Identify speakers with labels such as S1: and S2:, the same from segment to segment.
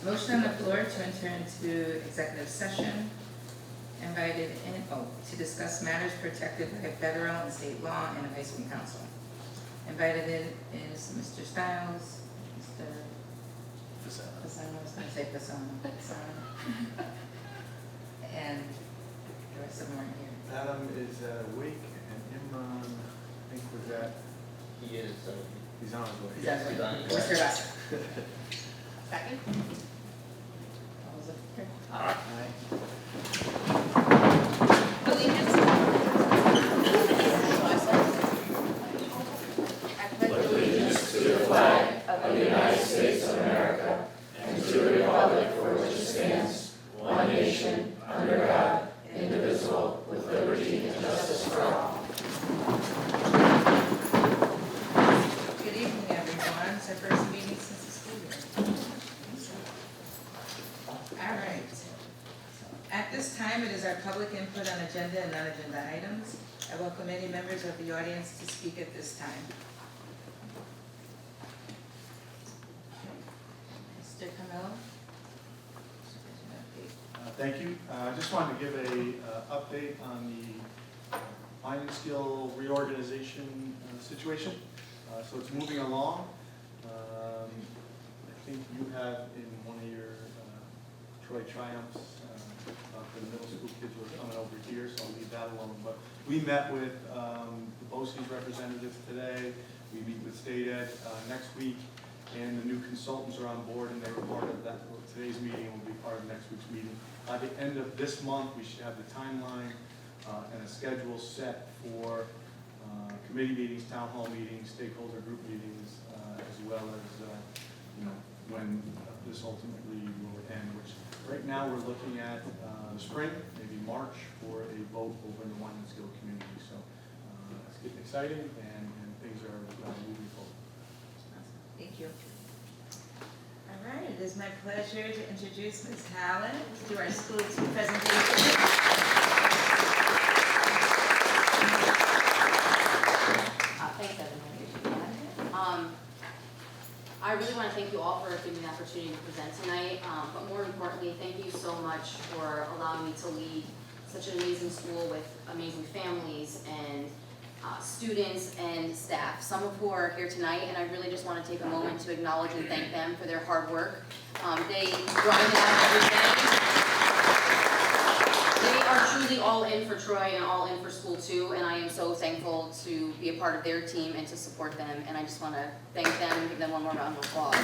S1: Motion on the floor to enter into executive session, invited in, to discuss matters protected by federal and state law and advice from counsel. Invited in is Mr. Stiles, Mr. Fasano, I was gonna say Fasano, and the rest of them aren't here.
S2: Adam is weak, and Imran, I think, was at.
S3: He is,
S2: He's on his way.
S1: Is that
S3: He's
S1: right?
S3: on his way.
S1: Mr. Lasser.
S4: Second?
S1: All those in favor?
S3: Aye.
S4: Allegiance? I pledge allegiance
S5: to the flag of the United States of America and to the republic for which it stands, one nation, under God, indivisible, with liberty and justice for all.
S1: Good evening, everyone. It's our first meeting since the school year. All right. At this time, it is our public input on agenda and non-agenda items. I welcome any members of the audience to speak at this time. Mr. Camillo?
S2: Thank you. I just wanted to give a update on the Lion Skill reorganization situation. So it's moving along. I think you have in one of your Troy Triumphs, the middle school kids were coming over here, so I'll leave that alone. But we met with the BOCES representatives today. We meet with State Ed next week, and the new consultants are on board, and they were part of that. Today's meeting will be part of next week's meeting. By the end of this month, we should have the timeline and a schedule set for committee meetings, town hall meetings, stakeholder group meetings, as well as when this ultimately will end. Which right now we're looking at the spring, maybe March, for a vote over in the Wine and Skill community. So it's getting exciting, and things are moving forward.
S1: Thank you. All right, it is my pleasure to introduce Ms. Howland to do our school presentation.
S4: Thanks, everyone. I really want to thank you all for giving me the opportunity to present tonight, but more importantly, thank you so much for allowing me to lead such an amazing school with amazing families and students and staff, some of who are here tonight, and I really just want to take a moment to acknowledge and thank them for their hard work. They grind it out every day. They are truly all in for Troy and all in for school too, and I am so thankful to be a part of their team and to support them, and I just want to thank them and give them one more round of applause.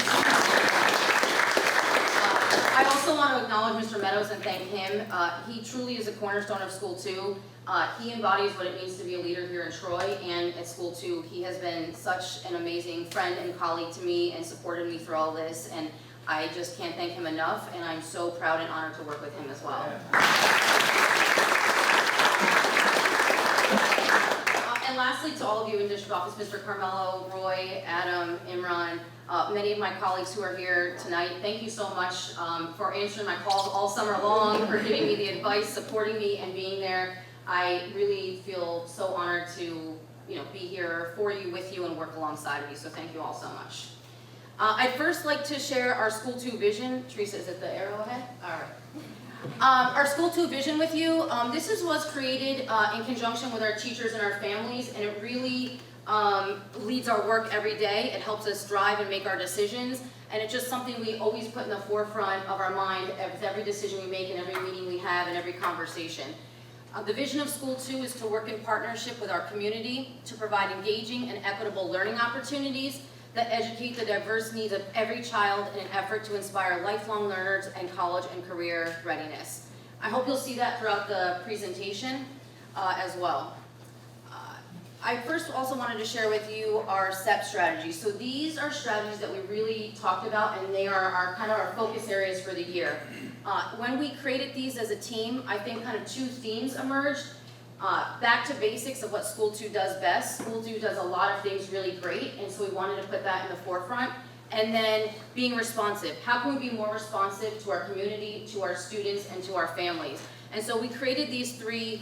S4: I also want to acknowledge Mr. Meadows and thank him. He truly is a cornerstone of School 2. He embodies what it means to be a leader here in Troy and at School 2. He has been such an amazing friend and colleague to me and supported me through all this, and I just can't thank him enough, and I'm so proud and honored to work with him as well. And lastly, to all of you in district office, Mr. Carmelo, Roy, Adam, Imran, many of my colleagues who are here tonight, thank you so much for answering my calls all summer long, for giving me the advice, supporting me, and being there. I really feel so honored to be here for you, with you, and work alongside of you, so thank you all so much. I'd first like to share our School 2 vision. Teresa, is it the arrowhead? All right. Our School 2 vision with you. This was created in conjunction with our teachers and our families, and it really leads our work every day. It helps us drive and make our decisions, and it's just something we always put in the forefront of our mind with every decision we make and every meeting we have and every conversation. The vision of School 2 is to work in partnership with our community to provide engaging and equitable learning opportunities that educate the diverse needs of every child in an effort to inspire lifelong learners and college and career readiness. I hope you'll see that throughout the presentation as well. I first also wanted to share with you our STEP strategies. So these are strategies that we really talked about, and they are kind of our focus areas for the year. When we created these as a team, I think kind of two themes emerged. Back to basics of what School 2 does best. School 2 does a lot of things really great, and so we wanted to put that in the forefront. And then being responsive. How can we be more responsive to our community, to our students, and to our families? And so we created these three,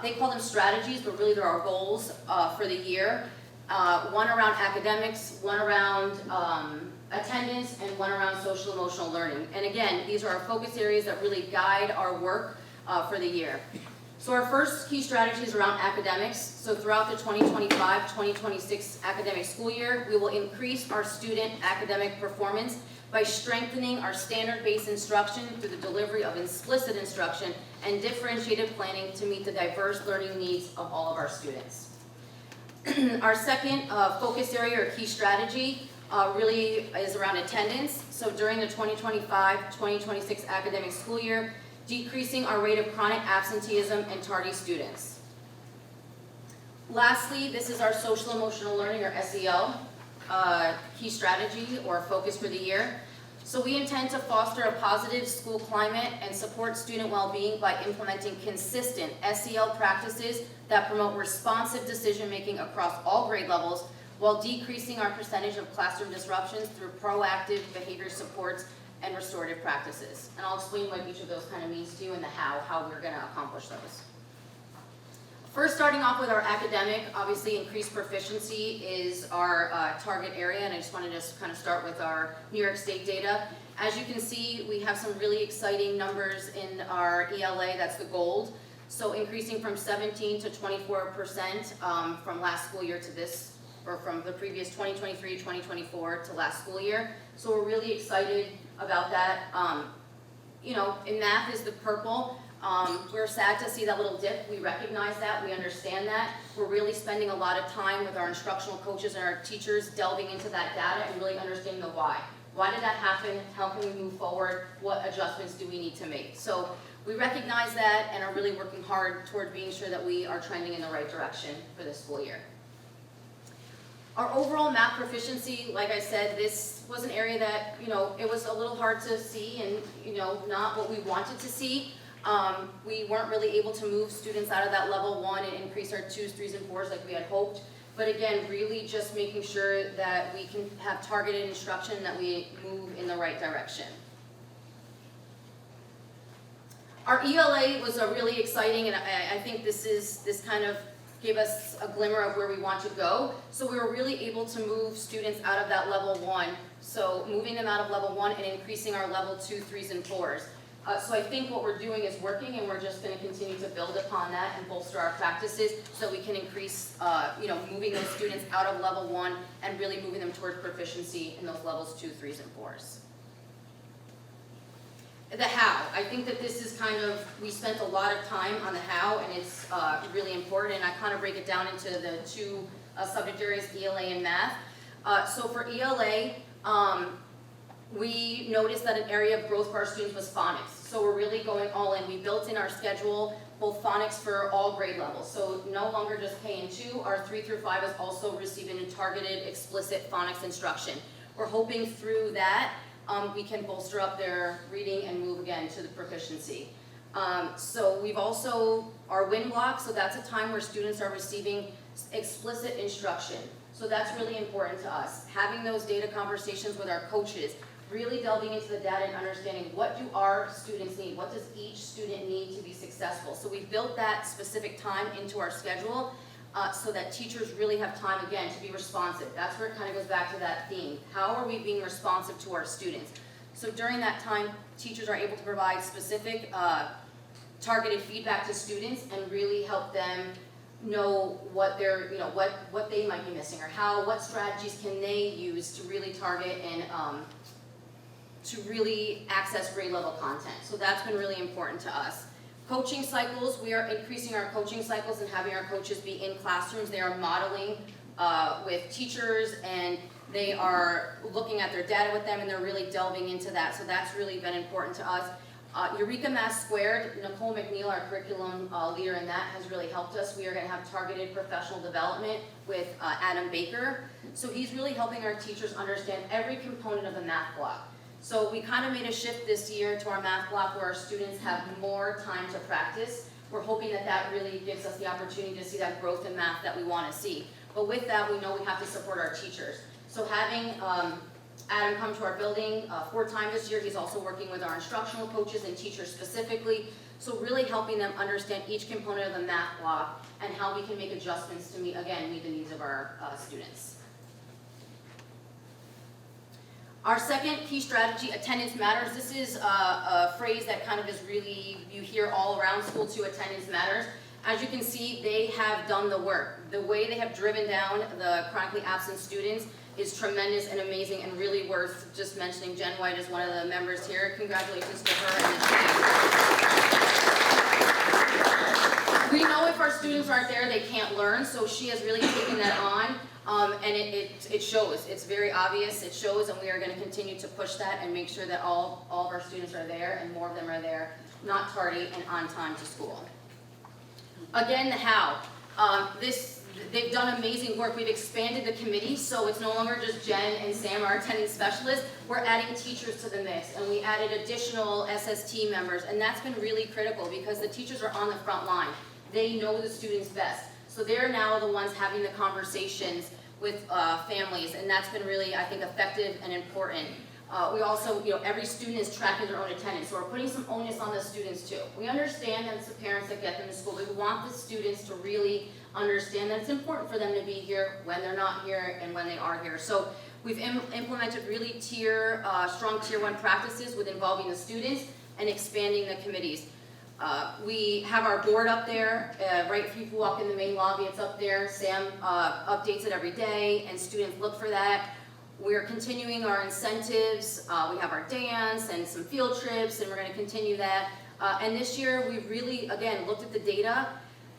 S4: they call them strategies, but really they're our goals for the year. One around academics, one around attendance, and one around social emotional learning. And again, these are our focus areas that really guide our work for the year. So our first key strategy is around academics. So throughout the 2025-2026 academic school year, we will increase our student academic performance by strengthening our standard-based instruction through the delivery of explicit instruction and differentiated planning to meet the diverse learning needs of all of our students. Our second focus area or key strategy really is around attendance. So during the 2025-2026 academic school year, decreasing our rate of chronic absenteeism and tardy students. Lastly, this is our social emotional learning or SEL key strategy or focus for the year. So we intend to foster a positive school climate and support student well-being by implementing consistent SEL practices that promote responsive decision-making across all grade levels while decreasing our percentage of classroom disruptions through proactive behavior supports and restorative practices. And I'll explain what each of those kind of means to you and the how we're gonna accomplish those. First, starting off with our academic, obviously increased proficiency is our target area, and I just wanted to kind of start with our New York State data. As you can see, we have some really exciting numbers in our ELA, that's the gold. So increasing from 17 to 24% from last school year to this, or from the previous 2023-2024 to last school year. So we're really excited about that. In math is the purple. We're sad to see that little dip. We recognize that, we understand that. We're really spending a lot of time with our instructional coaches and our teachers delving into that data and really understanding the why. Why did that happen? How can we move forward? What adjustments do we need to make? So we recognize that and are really working hard toward being sure that we are trending in the right direction for this school year. Our overall math proficiency, like I said, this was an area that, it was a little hard to see and, not what we wanted to see. We weren't really able to move students out of that level 1 and increase our 2s, 3s, and 4s like we had hoped. But again, really just making sure that we can have targeted instruction, that we move in the right direction. Our ELA was a really exciting, and I think this kind of gave us a glimmer of where we want to go. So we were really able to move students out of that level 1. So moving them out of level 1 and increasing our level 2, 3s, and 4s. So I think what we're doing is working, and we're just going to continue to build upon that and bolster our practices so we can increase, moving those students out of level 1 and really moving them towards proficiency in those levels 2, 3s, and 4s. The how. I think that this is we spent a lot of time on the how, and it's really important, and I kind of break it down into the two subject areas, ELA and math. So for ELA, we noticed that an area of growth for our students was phonics. So we're really going all in. We built in our schedule both phonics for all grade levels. So no longer just K and 2, our 3 through 5 is also receiving a targeted explicit phonics instruction. We're hoping through that we can bolster up their reading and move again to the proficiency. So we've also, our win block, so that's a time where students are receiving explicit instruction. So that's really important to us. Having those data conversations with our coaches, really delving into the data and understanding what do our students need, what does each student need to be successful. So we've built that specific time into our schedule so that teachers really have time, again, to be responsive. That's where it kind of goes back to that theme. How are we being responsive to our students? So during that time, teachers are able to provide specific targeted feedback to students and really help them know what they're, what they might be missing, or what strategies can they use to really target and to really access grade level content. So that's been really important to us. Coaching cycles, we are increasing our coaching cycles and having our coaches be in classrooms. They are modeling with teachers, and they are looking at their data with them, and they're really delving into that. So that's really been important to us. Eureka Math Squared, Nicole McNeil, our curriculum leader in that, has really helped us. We are going to have targeted professional development with Adam Baker. So he's really helping our teachers understand every component of the math block. So we kind of made a shift this year to our math block where our students have more time to practice. We're hoping that that really gives us the opportunity to see that growth in math that we want to see. But with that, we know we have to support our teachers. So having Adam come to our building 4 times this year. He's also working with our instructional coaches and teachers specifically. So really helping them understand each component of the math block and how we can make adjustments to meet the needs of our students. Our second key strategy, attendance matters. This is a phrase that kind of is really, you hear all around school too, attendance matters. As you can see, they have done the work. The way they have driven down the chronically absent students is tremendous and amazing and really worth just mentioning. Jen White is one of the members here. Congratulations to her and the team. We know if our students aren't there, they can't learn, so she has really taken that on. And it shows. It's very obvious. It shows, and we are going to continue to push that and make sure that all of our students are there and more of them are there, not tardy and on time to school. Again, the how. They've done amazing work. We've expanded the committee, so it's no longer just Jen and Sam, our attendance specialists. We're adding teachers to the mix, and we added additional SST members, and that's been really critical because the teachers are on the front line. They know the students best. So they're now the ones having the conversations with families, and that's been really, I think, effective and important. We also, every student is tracking their own attendance, so we're putting some onus on the students too. We understand that it's the parents that get them to school, but we want the students to really understand that it's important for them to be here when they're not here and when they are here. So we've implemented really strong tier 1 practices with involving the students and expanding the committees. We have our board up there, right if you walk in the main lobby, it's up there. Sam updates it every day, and students look for that. We're continuing our incentives. We have our dance and some field trips, and we're going to continue that. And this year, we've really, again, looked at the data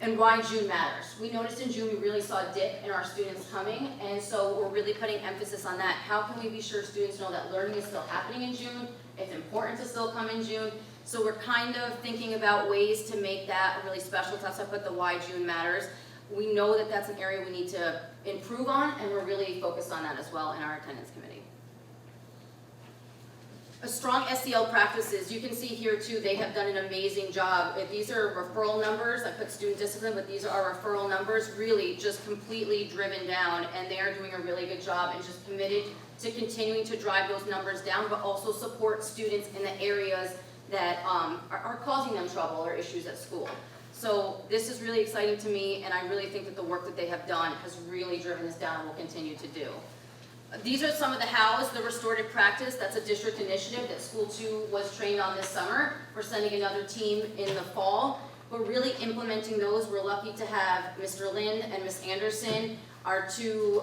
S4: and why June matters. We noticed in June, we really saw a dip in our students coming, and so we're really putting emphasis on that. How can we be sure students know that learning is still happening in June? It's important to still come in June. So we're kind of thinking about ways to make that really special. That's why I put the why June matters. We know that that's an area we need to improve on, and we're really focused on that as well in our attendance committee. A strong SEL practices, you can see here too, they have done an amazing job. These are referral numbers. I put student discipline, but these are referral numbers, really just completely driven down, and they are doing a really good job and just committed to continuing to drive those numbers down, but also support students in the areas that are causing them trouble or issues at school. So this is really exciting to me, and I really think that the work that they have done has really driven this down and will continue to do. These are some of the hows. The restorative practice, that's a district initiative that School 2 was trained on this summer. We're sending another team in the fall. We're really implementing those. We're lucky to have Mr. Lin and Ms. Anderson, our two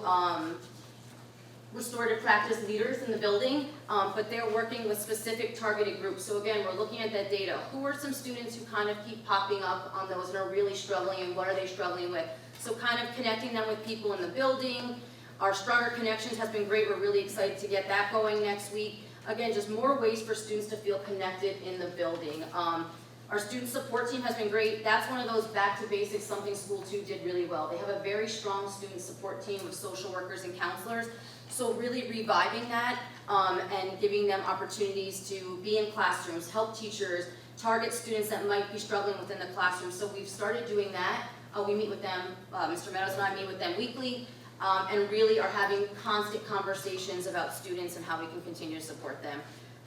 S4: restorative practice leaders in the building, but they're working with specific targeted groups. So again, we're looking at that data. Who are some students who kind of keep popping up on those and are really struggling, and what are they struggling with? So kind of connecting them with people in the building. Our Stronger Connections has been great. We're really excited to get that going next week. Again, just more ways for students to feel connected in the building. Our student support team has been great. That's one of those back to basics, something School 2 did really well. They have a very strong student support team of social workers and counselors. So really reviving that and giving them opportunities to be in classrooms, help teachers, target students that might be struggling within the classroom. So we've started doing that. We meet with them, Mr. Meadows and I meet with them weekly, and really are having constant conversations about students and how we can continue to support them.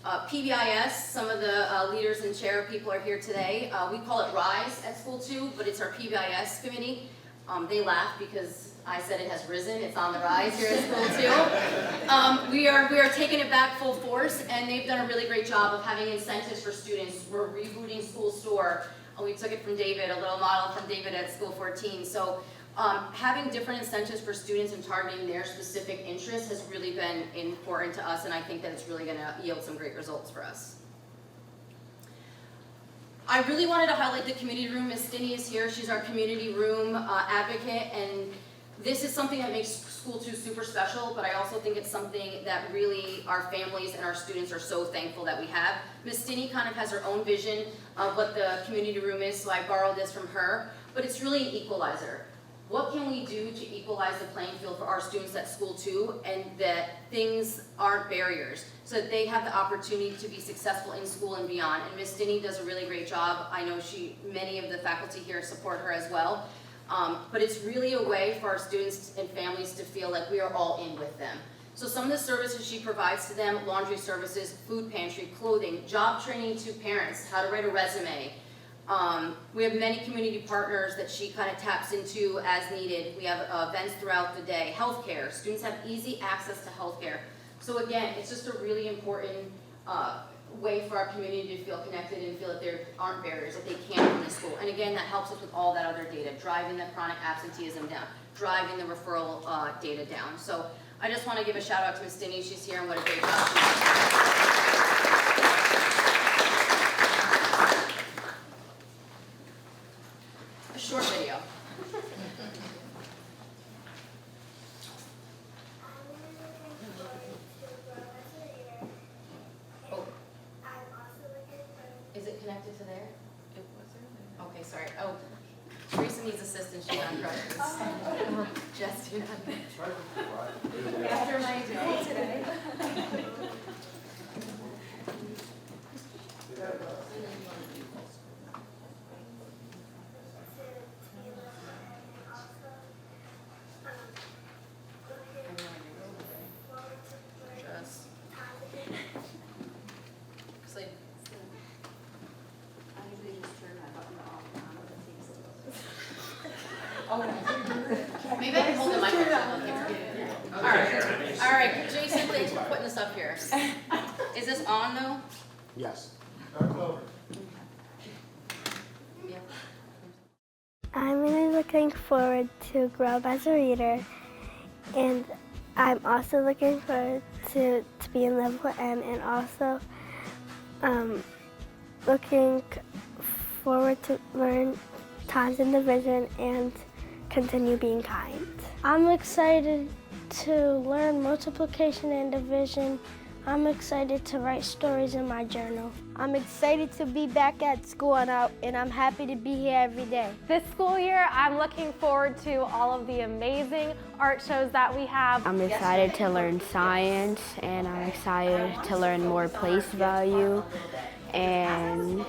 S4: PBIS, some of the leaders and chair people are here today. We call it RISE at School 2, but it's our PBIS committee. They laugh because I said it has risen. It's on the rise here at School 2. We are taking it back full force, and they've done a really great job of having incentives for students. We're rebooting School Store. We took it from David, a little model from David at School 14. So having different incentives for students and targeting their specific interests has really been important to us, and I think that it's really going to yield some great results for us. I really wanted to highlight the community room. Ms. Stinney is here. She's our community room advocate, and this is something that makes School 2 super special, but I also think it's something that really our families and our students are so thankful that we have. Ms. Stinney kind of has her own vision of what the community room is, so I borrowed this from her, but it's really an equalizer. What can we do to equalize the playing field for our students at School 2 and that things aren't barriers so that they have the opportunity to be successful in school and beyond? And Ms. Stinney does a really great job. I know many of the faculty here support her as well. But it's really a way for our students and families to feel like we are all in with them. So some of the services she provides to them, laundry services, food pantry, clothing, job training to parents, how to write a resume. We have many community partners that she kind of taps into as needed. We have events throughout the day. Healthcare, students have easy access to healthcare. So again, it's just a really important way for our community to feel connected and feel that there aren't barriers, that they can come to school. And again, that helps us with all that other data, driving the chronic absenteeism down, driving the referral data down. So I just want to give a shout out to Ms. Stinney. She's here and what a great job she's doing. A short video. Oh. Is it connected to there? It was earlier. Okay, sorry. Oh, Teresa needs assistance. She's on crutches. Just do not.
S3: After my day today.
S4: Just. Cause
S3: I usually just turn my button off
S4: maybe I can hold the microphone up here. All right, Jason, thanks for putting this up here. Is this on though?
S6: Yes.
S4: Yeah.
S7: I'm really looking forward to grow up as a reader, and I'm also looking forward to be in level M, and also looking forward to learn times in division and continue being kind. I'm excited to learn multiplication and division. I'm excited to write stories in my journal. I'm excited to be back at school, and I'm happy to be here every day.
S8: This school year, I'm looking forward to all of the amazing art shows that we have.
S7: I'm excited to learn science, and I'm excited to learn more place value and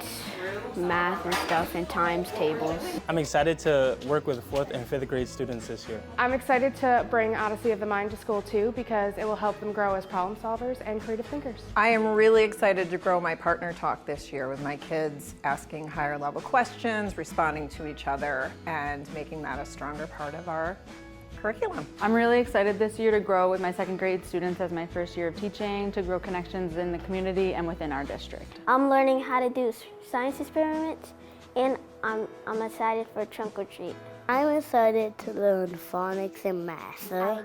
S7: math and stuff and times tables.
S9: I'm excited to work with 4th and 5th grade students this year.
S8: I'm excited to bring Odyssey of the Mind to school too, because it will help them grow as problem solvers and creative thinkers.
S10: I am really excited to grow my partner talk this year with my kids, asking higher level questions, responding to each other, and making that a stronger part of our curriculum.
S11: I'm really excited this year to grow with my 2nd grade students as my first year of teaching, to grow connections in the community and within our district.
S7: I'm learning how to do science experiments, and I'm excited for trunk or treat. I'm excited to learn phonics and math. I agree.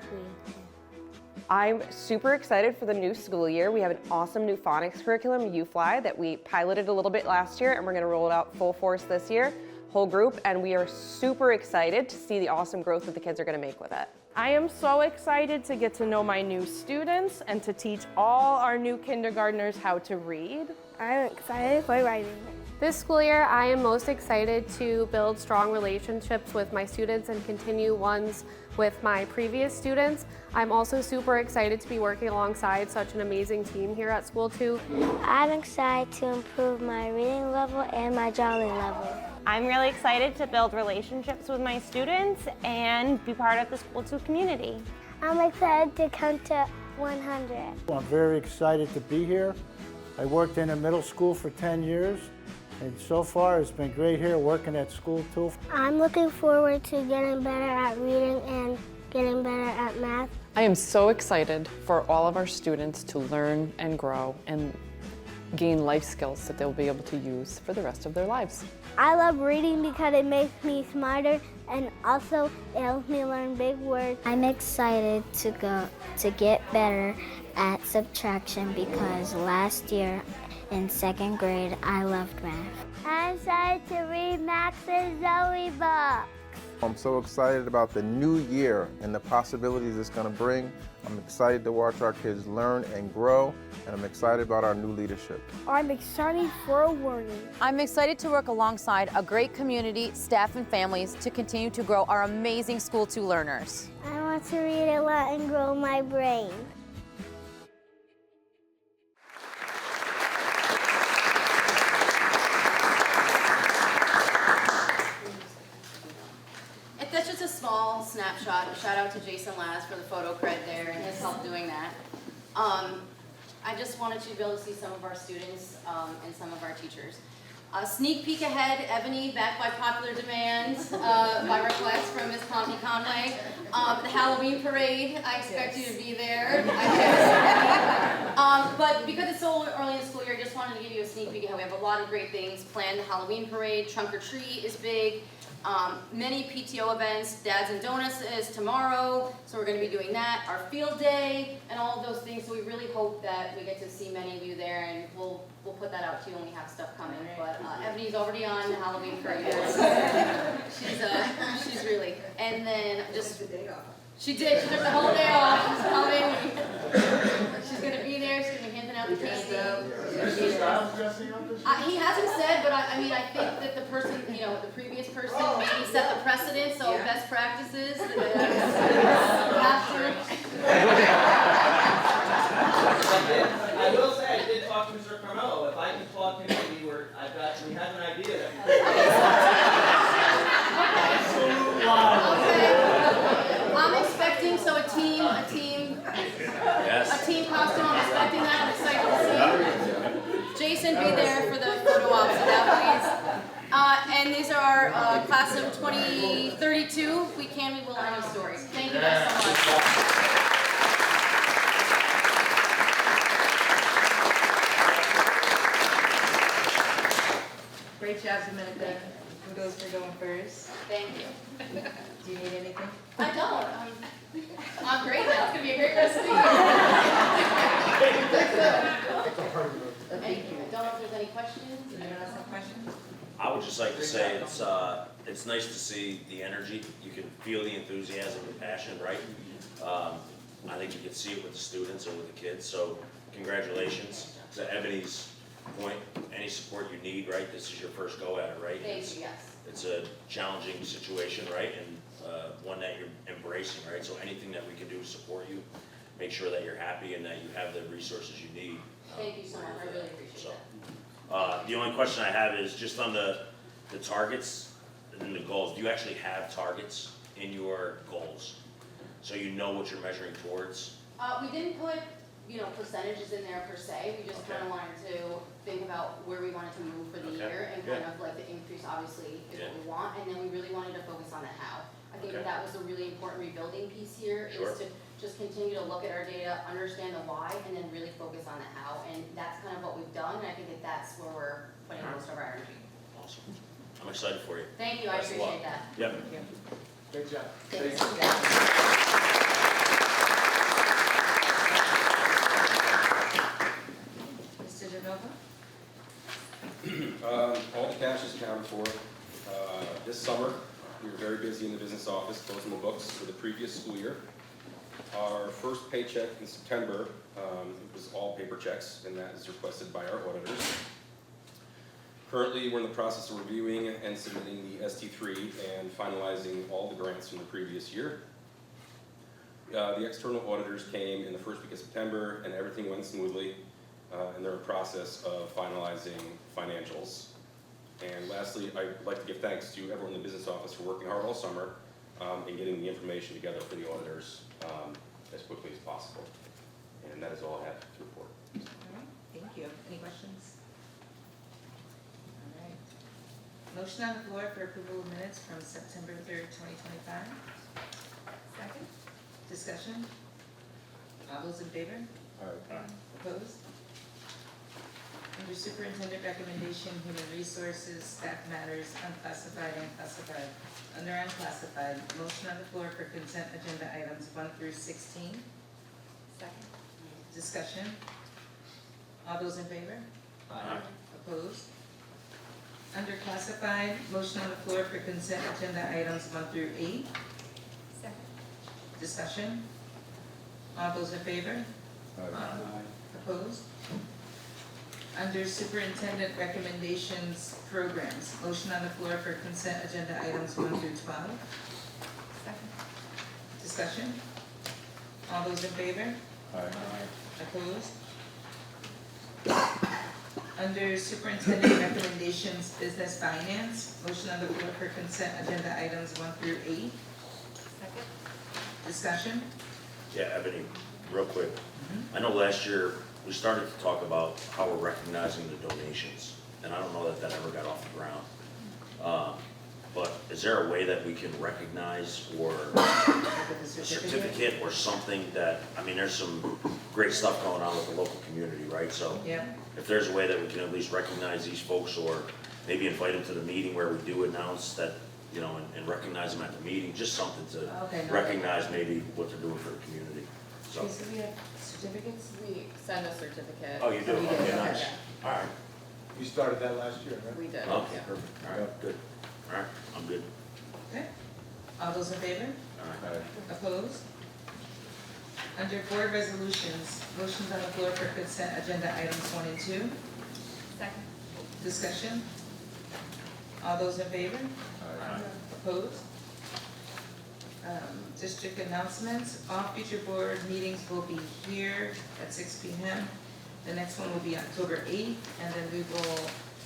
S12: I'm super excited for the new school year. We have an awesome new phonics curriculum, UFly, that we piloted a little bit last year, and we're gonna roll it out full force this year, whole group, and we are super excited to see the awesome growth that the kids are gonna make with it.
S8: I am so excited to get to know my new students and to teach all our new kindergartners how to read.
S7: I'm excited for writing.
S8: This school year, I am most excited to build strong relationships with my students and continue ones with my previous students. I'm also super excited to be working alongside such an amazing team here at School 2.
S7: I'm excited to improve my reading level and my drawing level.
S8: I'm really excited to build relationships with my students and be part of the School 2 community.
S7: I'm excited to come to 100.
S6: I'm very excited to be here. I worked in a middle school for 10 years, and so far it's been great here working at School 2.
S7: I'm looking forward to getting better at reading and getting better at math.
S13: I am so excited for all of our students to learn and grow and gain life skills that they'll be able to use for the rest of their lives.
S7: I love reading because it makes me smarter, and also it helps me learn big words. I'm excited to get better at subtraction because last year in 2nd grade I loved math. I'm excited to read Max and Zoe books.
S14: I'm so excited about the new year and the possibilities it's going to bring. I'm excited to watch our kids learn and grow, and I'm excited about our new leadership.
S7: I'm excited for learning.
S15: I'm excited to work alongside a great community, staff, and families to continue to grow our amazing School 2 learners.
S7: I want to read a lot and grow my brain.
S4: That's just a small snapshot. A shout out to Jason Laz for the photo cred there and his help doing that. I just wanted you to be able to see some of our students and some of our teachers. A sneak peek ahead, Ebony, back by popular demand, by request from Ms. Pompey Conway. The Halloween parade, I expect you to be there. But because it's so early in the school year, I just wanted to give you a sneak peek ahead. We have a lot of great things planned. The Halloween parade, trunk or treat is big. Many PTO events, Dads and Donuts is tomorrow, so we're going to be doing that. Our field day and all of those things. So we really hope that we get to see many of you there, and we'll put that out to you when we have stuff coming. But Ebony's already on the Halloween parade. She's really. And then just she did. She took the whole day off. It's Halloween week. She's going to be there. She's going to be handing out the candy. He hasn't said, but I mean, I think that the person, the previous person maybe set the precedent, so best practices.
S16: I will say, I did talk to Mr. Carmelo. If I can talk him, we had an idea that
S4: Okay. I'm expecting, so a team costume, I'm expecting that, I'm excited to see. Jason, be there for the photo ops of that, please. And these are our class of 2032. We will, any stories. Thank you guys so much.
S1: Great job, Dominica. Kudos for going first.
S4: Thank you.
S1: Do you need anything?
S4: I don't. I'm great now. It's going to be a great rest of the year. Thank you. I don't know if there's any questions. Anyone else have questions?
S17: I would just like to say it's nice to see the energy. You can feel the enthusiasm and passion, right? I think you can see it with the students and with the kids. So congratulations. To Ebony's point, any support you need, right? This is your first go at it, right?
S4: Thank you, yes.
S17: It's a challenging situation, right? And one that you're embracing, right? So anything that we can do to support you, make sure that you're happy and that you have the resources you need.
S4: Thank you so much. I really appreciate
S17: that. The only question I have is just on the targets and the goals. Do you actually have targets in your goals? So you know what you're measuring towards?
S4: We didn't put, percentages in there per se. We just kind of wanted to think about where we wanted to move for the year and kind of like the increase obviously is what we want. And then we really wanted to focus on the how. I think that was a really important rebuilding piece here is to just continue to look at our data, understand the why, and then really focus on the how. And that's kind of what we've done. And I think that's where we're putting most of our energy.
S17: Awesome. I'm excited for you.
S4: Thank you. I appreciate that.
S17: Yep.
S1: Thank you.
S2: Great job.
S1: Thanks. Mr. DeNova?
S18: All the cash is accounted for. This summer, we were very busy in the business office closing the books for the previous school year. Our first paycheck in September was all paper checks, and that is requested by our auditors. Currently, we're in the process of reviewing and submitting the ST3 and finalizing all the grants from the previous year. The external auditors came in the first week of September, and everything went smoothly, and they're in the process of finalizing financials. And lastly, I'd like to give thanks to everyone in the business office for working hard all summer and getting the information together for the auditors as quickly as possible. And that is all I have to report.
S1: All right, thank you. Any questions? All right. Motion on the floor for approval of minutes from September 3rd, 2025. Second. Discussion? All those in favor?
S18: Aye.
S1: Opposed? Under superintendent recommendation, human resources, staff matters, unclassified and classified. Under unclassified, motion on the floor for consent agenda items 1 through 16. Second. Discussion? All those in favor?
S17: Aye.
S1: Opposed? Under classified, motion on the floor for consent agenda items 1 through 8. Second. Discussion? All those in favor?
S18: Aye.
S1: Opposed? Under superintendent recommendations programs, motion on the floor for consent agenda items 1 through 12. Second. Discussion? All those in favor?
S18: Aye.
S1: Opposed? Under superintendent recommendations business finance, motion on the floor for consent agenda items 1 through 8. Second. Discussion?
S17: Yeah, Ebony, real quick. I know last year we started to talk about how we're recognizing the donations. And I don't know that ever got off the ground. But is there a way that we can recognize or a certificate or something that, I mean, there's some great stuff going on with the local community, right? So
S1: Yeah.
S17: if there's a way that we can at least recognize these folks or maybe invite them to the meeting where we do announce that, you know, and recognize them at the meeting, just something to
S1: Okay, no.
S17: recognize maybe what they're doing for the community, so.
S1: Okay, so we have certificates?
S19: We send a certificate.
S17: Oh, you do?
S1: We did,
S17: Okay,
S1: okay.
S17: nice. All right.
S2: You started that last year, right?
S19: We did,
S17: Okay,
S19: yeah.
S17: perfect. All right, good. All right, I'm good.
S1: Okay. All those in favor?
S17: All right.
S1: Opposed? Under board resolutions, motions on the floor for consent agenda items 1 and 2.
S19: Second.
S1: Discussion? All those in favor? Opposed? District announcements, all future board meetings will be here at 6 p.m. The next one will be October 8th, and then we will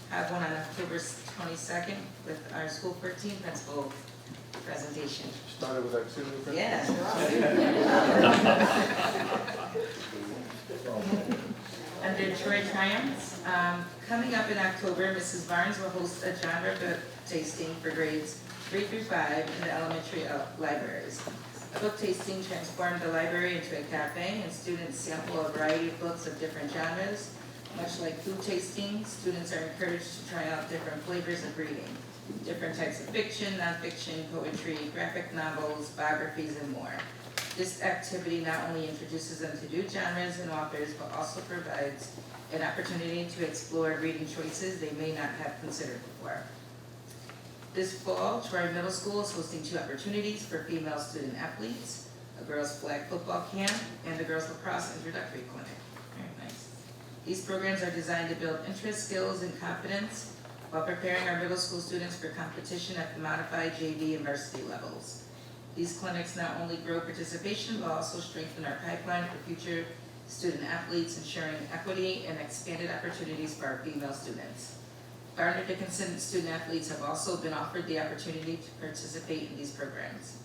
S1: have one on October 22nd with our school 13 principal presentation.
S2: Started with activity.
S1: Yeah. Under Troy Triumphs, coming up in October, Mrs. Barnes will host a genre book tasting for grades 3 through 5 in the elementary libraries. A book tasting transformed the library into a cafe, and students sample a variety of books of different genres. Much like food tasting, students are encouraged to try out different flavors of reading, different types of fiction, nonfiction, poetry, graphic novels, biographies, and more. This activity not only introduces them to new genres and authors, but also provides an opportunity to explore reading choices they may not have considered before. This fall, Troy Middle School is hosting 2 opportunities for female student athletes, a girls' flag football camp and a girls' lacrosse introductory clinic. Very nice. These programs are designed to build interest, skills, and confidence while preparing our middle school students for competition at the modified JV and varsity levels. These clinics not only grow participation, but also strengthen our pipeline for future student athletes, ensuring equity and expanded opportunities for our female students. Gardner Dickinson student athletes have also been offered the opportunity to participate in these programs.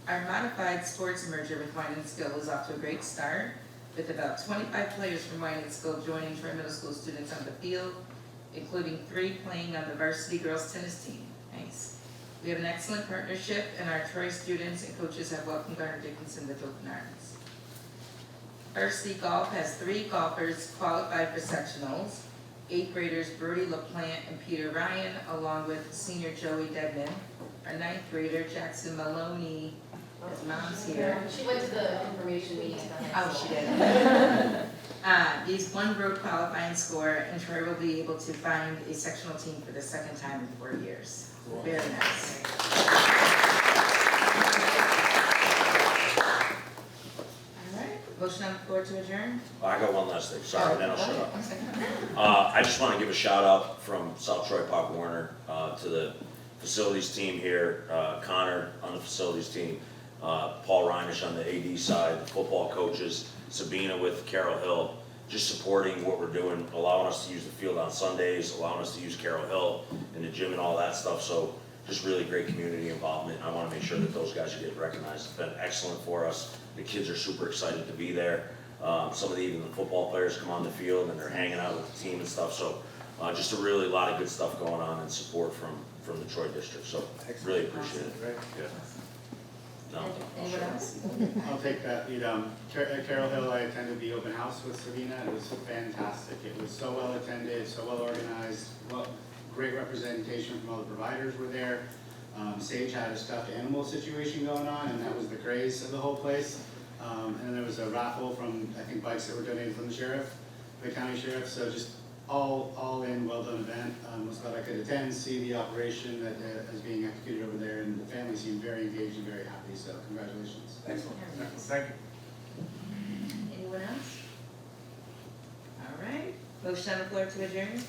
S1: Our modified sports merger with Wine and Skill is off to a great start, with about 25 players from Wine and Skill joining Troy Middle School students on the field, including 3 playing on the varsity girls tennis team. Nice. We have an excellent partnership, and our Troy students and coaches have welcomed Gardner Dickinson with open arms. Varsity golf has 3 golfers qualified for sectionals. 8th graders Brody LaPlante and Peter Ryan, along with senior Joey Dedman. Our 9th grader Jackson Maloney, his mom's here.
S4: She went to the information meeting.
S1: Oh, she did. He's 1 road qualifying score, and Troy will be able to find a sectional team for the 2nd time in 4 years. Cool. Very nice. All right, motion on the floor to adjourn?
S17: I got one last thing, sorry, then I'll shut up. I just want to give a shout out from South Troy Pop Warner to the facilities team here, Connor on the facilities team, Paul Reinish on the AD side, the football coaches, Sabina with Carroll Hill, just supporting what we're doing, allowing us to use the field on Sundays, allowing us to use Carroll Hill and the gym and all that stuff. So just really great community involvement. I want to make sure that those guys are getting recognized. It's been excellent for us. The kids are super excited to be there. Some of even the football players come on the field and they're hanging out with the team and stuff. So just a really lot of good stuff going on and support from the Troy district. So really appreciate it. Yeah. No,
S1: Anyone else?
S20: I'll take that lead. At Carroll Hill, I attended the open house with Sabina. It was fantastic. It was so well attended, so well organized. Great representation from all the providers were there. Sage had a stuffed animal situation going on, and that was the craze of the whole place. And there was a raffle from, I think, bikes that were donated from the sheriff, the county sheriff. So just all in, well done event. Was glad I could attend, see the operation that is being executed over there, and the family seemed very engaged and very happy. So congratulations.
S2: Excellent. Thank you.
S1: Anyone else? All right, motion on the floor to adjourn?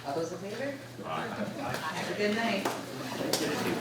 S1: All those in favor?
S17: Aye.
S1: Have a good night.